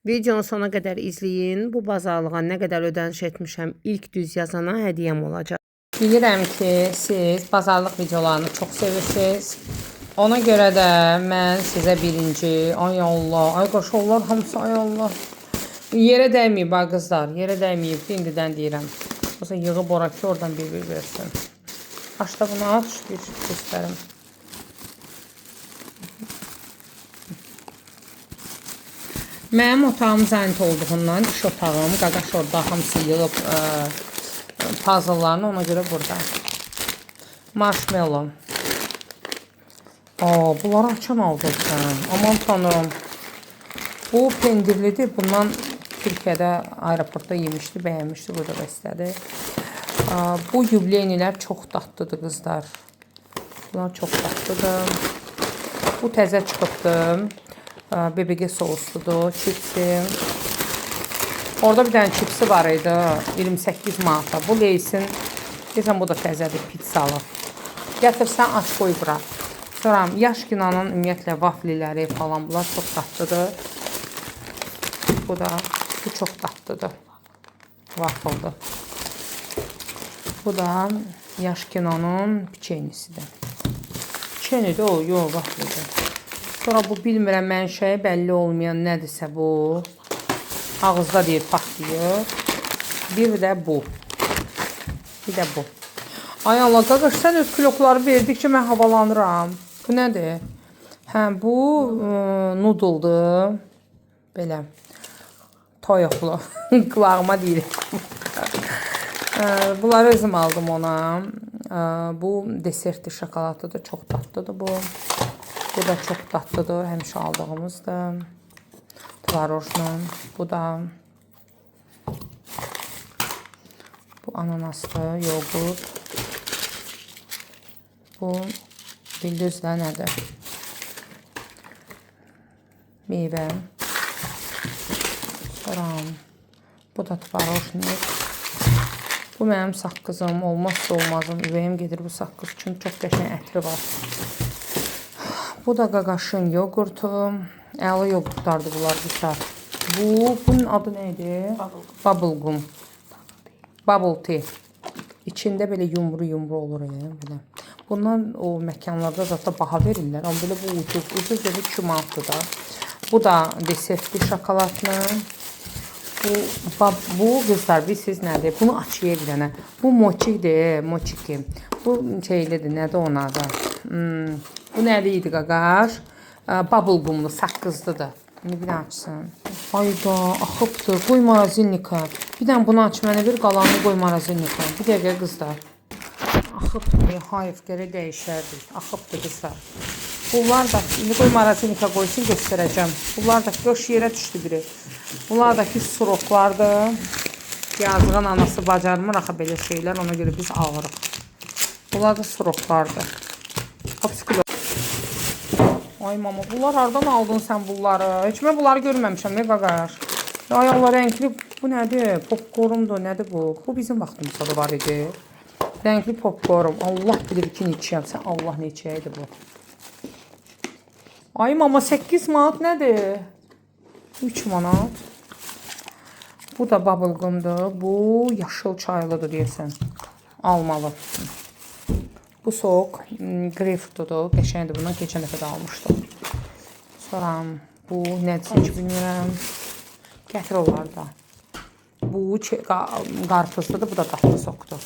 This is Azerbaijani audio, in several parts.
Videonu sona qədər izləyin. Bu bazarlığa nə qədər ödəniş etmişəm, ilk düz yazana hədiyyəm olacaq. Bilirəm ki, siz bazarlıq videolarını çox sevirsiniz. Ona görə də mən sizə birinci, ay Allah, ay qaşollar hamısı, ay Allah. Yerə dəyməyib ha qızlar, yerə dəyməyib, indidən deyirəm. Olsa yığıb ora ki, oradan bir-bir versin. Aç da bunu aç, bir göstərim. Mənim otağım zənt olduğundan, iş otağım, qaqaş orada hamısı yığıb puzzle'larını, ona görə burada. Marshmallow. Bunları açan aldıq sən. Aman tanrım. Bu pendirlidir. Bundan Türkiyədə aeroportda yemişdi, bəyənmişdi, burada da istədi. Bu yubileynilər çox dadlıdır qızlar. Bunlar çox dadlıdır. Bu təzə çıxıbdır. BBQ sosludur, çipsi. Orada bir dənə çipsi var idi, 28 manata. Bu Leysin, deyəsən bu da təzədir, pizzalı. Gətirsən, aç qoy bura. Sonra yaş kinanın ümumiyyətlə vafliləri falan, bunlar çox dadlıdır. Bu da, bu çox dadlıdır. Waffle'dır. Bu da yaş kinanın piçeynisidir. Piçeynidir o, yox, vaflidir. Sonra bu bilmirəm mənşəyi bəlli olmayan nədirsə bu. Ağızda deyir, patlayır. Bir də bu. Bir də bu. Ay Allah, qaqaş, sən öz kilokları verdikcə mən havalanıram. Bu nədir? Hə, bu noodle'dır. Belə. Toyuqlu. Qulağıma deyir. Bunları özüm aldım ona. Bu desertli şokoladlıdır. Çox tatlıdır bu. Bu da çox tatlıdır. Həmişə aldığımızdır. Tvarojla. Bu da. Bu ananaslı yoğurt. Bu bildizlə nədir? Meyvə. Sonra bu da tvarojnik. Bu mənim saqqızım. Olmazsa olmazım. Ürəyim gedir bu saqqız. Çünki çox qəşəng ətri var. Bu da qaqaşın yoğurtu. Əla yoğurtlardır bunlar qızlar. Bunun adı nə idi? Bubble gum. Bubble tea. İçində belə yumru olur. Belə. Bundan o məkanlarda zaten baha verirlər. Amma belə bu ucuz dedi 2 manatdır da. Bu da desertli şokoladlı. Bu qızlar bilirsiniz nədir? Bunu açıya bir dənə. Bu mochidir, mochiki. Bu şeylidir, nədir onun adı? Bu nədir idi qaqaş? Bubble gumlu, saqqızlıdır. Bir dənə açsın. Ayda, axıbdır. Qoy marazinnika. Bir dənə bunu aç, mənə bir qalanını qoy marazinnika. Bir dəqiqə qızlar. Axıbdır. Hayır, gərək dəyişərdik. Axıbdır qızlar. Bunlar da, indi qoy marazinnika qoysun, göstərəcəm. Bunlar da, qoş yerə düşdü biri. Bunlar da ki, suroklardır. Yazığın anası bacarmır, axı belə şeylər, ona görə biz ağırıq. Bunlar da suroklardır. Popsiklo. Ay mama, bunlar hardan aldın sən bunları? Heç mən bunları görməmişəm, ne qaqaş? Ay Allah, rəngli, bu nədir? Popcorndur, nədir bu? Bu bizim vaxtımızda da var idi. Rəngli popcorn. Allah bilir ki, neçəyəm. Sən Allah neçəyədir bu? Ay mama, 8 manat nədir? 3 manat. Bu da bubble gumdur. Bu yaşıl çaylıdır deyəsən. Almalı. Bu soğuk greyfurtdur. Qəşəngdir. Bundan keçən dəfə də almışdım. Sonra bu nədir ki, bilmirəm. Gətir olar da. Bu qarpızlıdır. Bu da tatlı sokdur.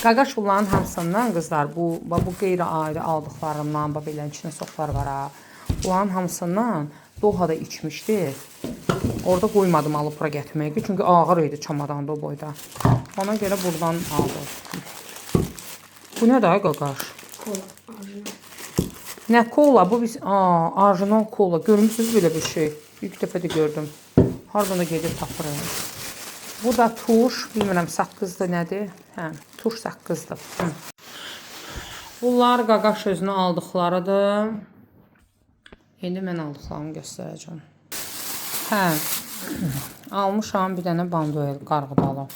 Qaqaş bunların hamısından qızlar. Bu qeyri-ayrı aldıqlarımdan. Belənin içində soklar var ha. Bunların hamısından Dohada içmişdi. Orada qoymadım alıp bura gətirməyə. Çünki ağır idi çamadanda o boyda. Ona görə buradan aldım. Bu nə də qaqaş? Nə kola? Bu biz orijinal kola. Görmüsünüz belə bir şey? İlk dəfə də gördüm. Hardan da gedib tapırım. Bu da turş. Bilmirəm saqqızdır nədir? Hə, turş saqqızdır. Bunlar qaqaş özünə aldıqlarıdır. İndi mən aldıqlarımı göstərəcəm. Hə, almışam bir dənə banduel qarğıdalı.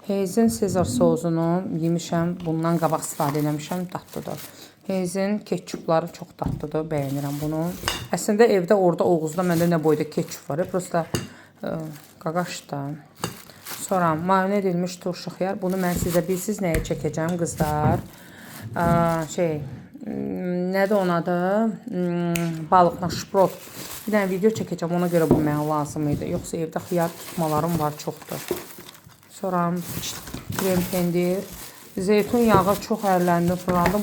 Heyzin Sezar sozunu yemişəm. Bundan qabaq istifadə eləmişəm. Tatlıdır. Heyzin ketçupları çox dadlıdır, bəyənirəm bunu. Əslində evdə orada Oğuzda məndə nə boyda ketçup var, prosta qaqaşdan. Sonra marinə edilmiş turşu xiyar. Bunu mən sizə bilsiz nəyə çəkəcəm qızlar. Nədir onun adı? Balıqla şprot. Bir dənə video çəkəcəm, ona görə bu mənə lazım idi. Yoxsa evdə xiyar tutmalarım var, çoxdur. Sonra krem pendir. Zeytun yağı çox ərləndi, fırlandı.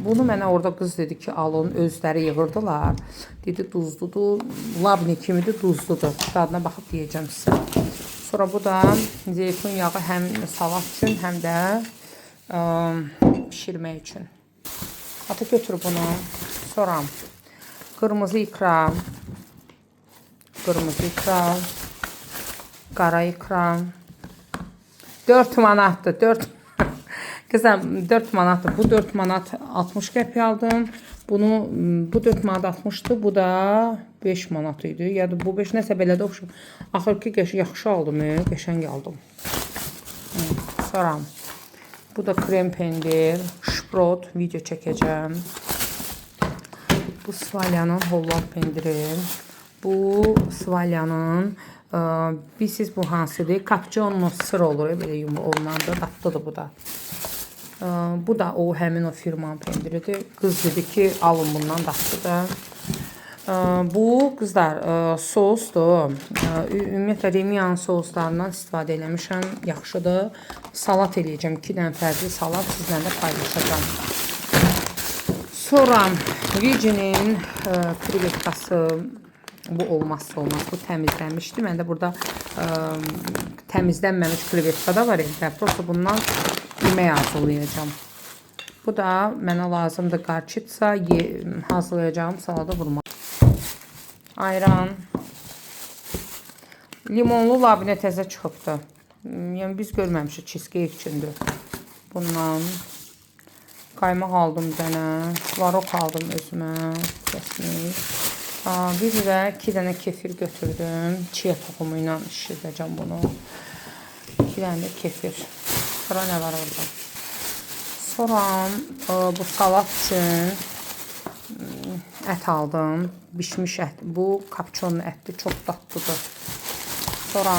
Bunu mənə orada qız dedi ki, alın, özləri yığırdılar. Dedi, duzludur, labne kimidir, duzludur. Dadına baxıb deyəcəm sizə. Sonra bu da zeytun yağı həm salat üçün, həm də pişirmək üçün. Hatta götür bunu. Sonra qırmızı ikra, qara ikra. 4 manatdır, 4 Qızım 4 manatdır. Bu 4 manat 60 qəpik aldım. Bu 4 manat 60'tı. Bu da 5 manat idi. Ya da bu 5 nəsə belədə oxşum. Axırki yaxşı aldım, qəşəng aldım. Sonra bu da krem pendir, şprot video çəkəcəm. Bu Svalyanın Holland pendiri. Bu Svalyanın bilsiz bu hansıdır? Cappuccino sır olur, belə yumru olunandır. Dadlıdır bu da. Bu da o həmin o firmanın pendiridir. Qız dedi ki, alın bundan dadlıdır. Bu qızlar sosdur. Ümumiyyətlə Remiyan soslarından istifadə eləmişəm. Yaxşıdır. Salat eləyəcəm. 2 dənə fərqli salat sizlə də paylaşacağım. Sonra Vicinin krevetkası. Bu olmazsa olmaz. Bu təmizlənmişdi. Məndə burada təmizlənməmiş krevetka da var evdə. Prosta bundan yemək hazırlayacağım. Bu da mənə lazımdır. Qarçitsa hazırlayacağım salata vurma. Ayran. Limonlu labinə təzə çıxıbdır. Yəni biz görməmişik, cheesecake üçündür. Bundan qaymaq aldım bir dənə. Tvarok aldım özümə. Kəsmiş. Bir və 2 dənə kefir götürdüm. Chia toxumu ilə şişirdəcəm bunu. 2 dənə də kefir. Sonra nə var orada? Sonra bu salat üçün ət aldım. Bişmiş ət. Bu kapçonun ətdir. Çox dadlıdır. Sonra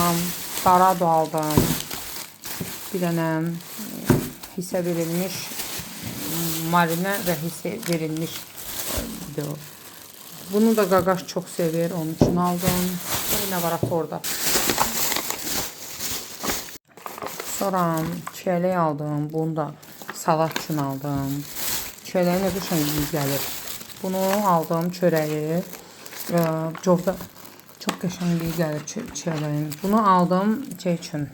darado aldım. Bir dənə hissə verilmiş marinə və hissə verilmiş bunu da qaqaş çox sevir. Onun üçün aldım. Nə var orada? Sonra çiyələk aldım. Bunu da salat üçün aldım. Çiyələyin nə qəşəng iyi gəlir. Bunu aldım çörəyi. Çox qəşəng iyi gəlir çiyələyin. Bunu aldım şey üçün.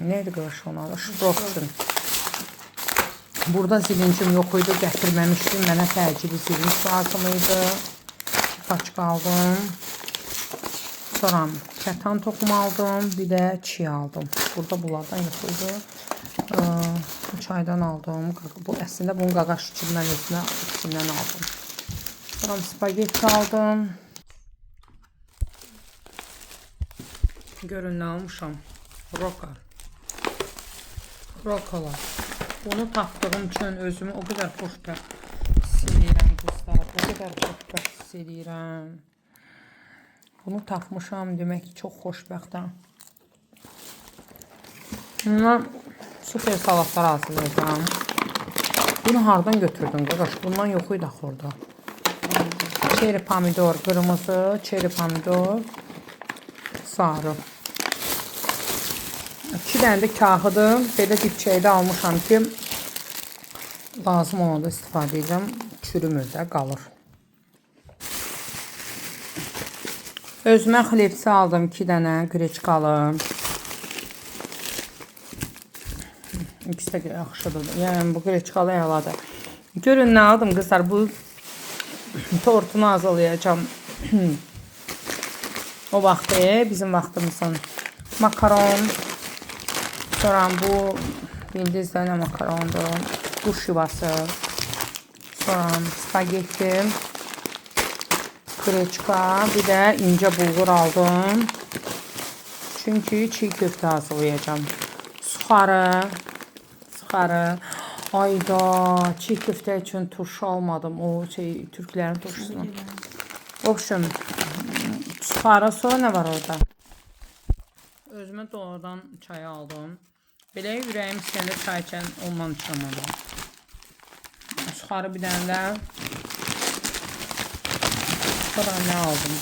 Neydi qaqaş ona? Şprot üçün. Burada zilincim yox idi. Gətirməmişdim. Mənə təcili zilinç lazım idi. Paçka aldım. Sonra kətan toxumu aldım. Bir də çiğ aldım. Burada bunlardan yox idi. Bu çaydan aldım. Bu əslində bunun qaqaş içindən içindən aldım. Sonra spagetti aldım. Görün nə almışam. Rokalar. Bunu tapdığım üçün özümü o qədər xoşbəxt hiss edirəm qızlar. O qədər xoşbəxt hiss edirəm. Bunu tapmışam demək ki, çox xoşbəxtəm. Bundan super salatlar hazırlayacağım. Bunu hardan götürdün qaqaş? Bundan yox idi axı orada. Çeri pomidor qırmızı, çeri pomidor sarı. 2 dənə də kahıdır. Belə dipçəkdə almışam ki, lazım olanda istifadə edəcəm. Çürümür də, qalır. Özümə xlebsi aldım 2 dənə qreçkalı. İkisi də yaxşıdır. Yəni bu qreçkalı əladır. Görün nə aldım qızlar. Bu tortunu hazırlayacağım. O vaxtı bizim vaxtımızın makaron. Sonra bu bildiğiniz ne makarondur. Kuş yuvası. Sonra spagetti. Kreçka. Bir de ince bulgur aldım. Çünkü çiğ köfte hazırlayacağım. Suxarı. Ayda, çiğ köftə üçün turşu almadım. O türklərin turşusunu. Obşum, suxara sonra nə var orada? Özümə doğrudan çayı aldım. Belə ürəyim istəyəndə çay içən ondan içəmədim. Suxarı bir dənə də. Sonra nə aldım?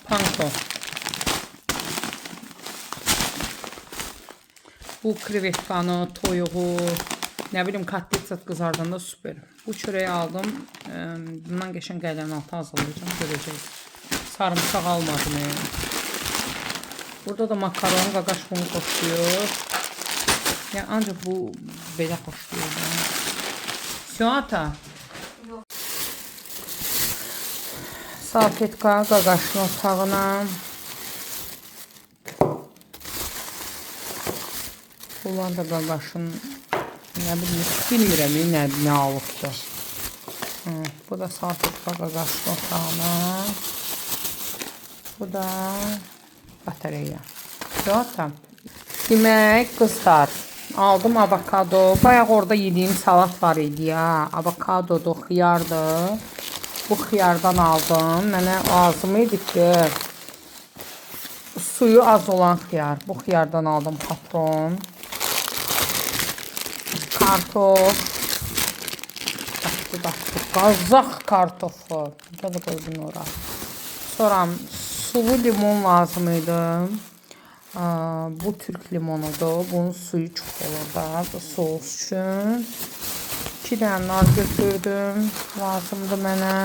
Panko. Bu krevetkanı, toyuğu, nə bilim katletset qızardanda süper. Bu çörəyi aldım. Bundan geçen qəlyan altı hazırlayacağım. Görəcəyiz. Sarımsaq almadım. Burada da makaron, qaqaş bunu qoşuyor. Yəni ancaq bu belə xoşlayır. Siyata. Salfetka qaqaşın otağına. Bunlar da qaqaşın, nə bilmirəm, nə alıbdır. Bu da salfetka qaqaşın otağına. Bu da batareya. Zaten. Demək, qızlar, aldım avokado. Bayaq orada yediğim salat var idi ya. Avokadodur, xiyardır. Bu xiyardan aldım. Mənə lazım idi ki, suyu az olan xiyar. Bu xiyardan aldım patron. Kartof. Qazaq kartofu. Burada da qoydum ora. Sonra sulu limon lazım idi. Bu Türk limonudur. Bunun suyu çox olur da. Bu soğuz üçün. 2 dənə nar götürdüm. Lazımdır mənə.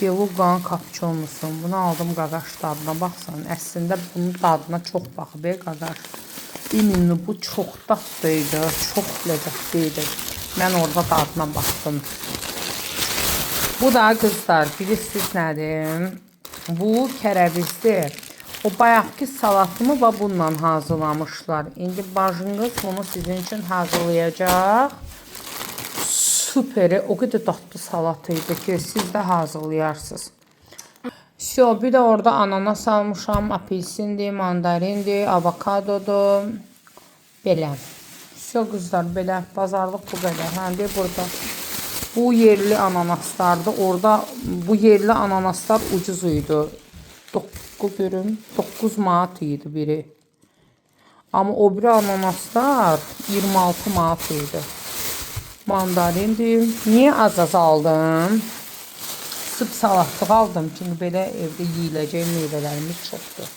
Belugan kapçonlusun. Bunu aldım qaqaş dadına. Baxsan, əslində bunun dadına çox baxıb qaqaş. İminli bu çox dadlıydı. Çox ləzzətliydi. Mən orada dadına baxdım. Bu da qızlar, bilirsiniz nədir? Bu kərəvizdir. O bayaqki salatımı və bununla hazırlamışlar. İndi bacınız bunu sizin üçün hazırlayacaq. Süperi, o qədər dadlı salat idi ki, siz də hazırlayarsınız. Bir də orada ananas almışam, apelsindir, mandarindir, avokadodur. Belə. Qızlar, belə. Bazarlıq bu qədər. Həndə burada. Bu yerli ananaslardı. Orada bu yerli ananaslar ucuz idi. 9 manat idi biri. Amma o biri ananaslar 26 manat idi. Mandarindir. Niye az aldım? Sırf salatlıq aldım. Çünki belə evdə yeyiləcək meyvələrimiz çoxdur.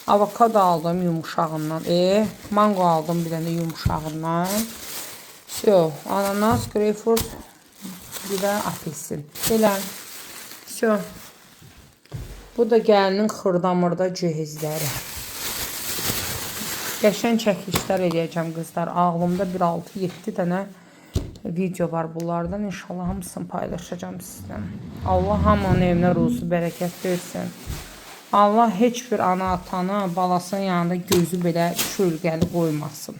Avokado aldım yumuşağından. Mango aldım bir dənə yumuşağından. Ananas, greyfurt, bir də apelsin. Belə. Bu da gəlinin xırdamırda cihizləri. Qəşən çəkilişlər edəcəm qızlar. Ağlımda bir 6-7 dənə video var bunlardan. İnşallah hamısını paylaşacağım sizlə. Allah hamının evinə ruzu bərəkət versin. Allah heç bir ana atanı balasının yanında gözü belə kölgəli qoymasın.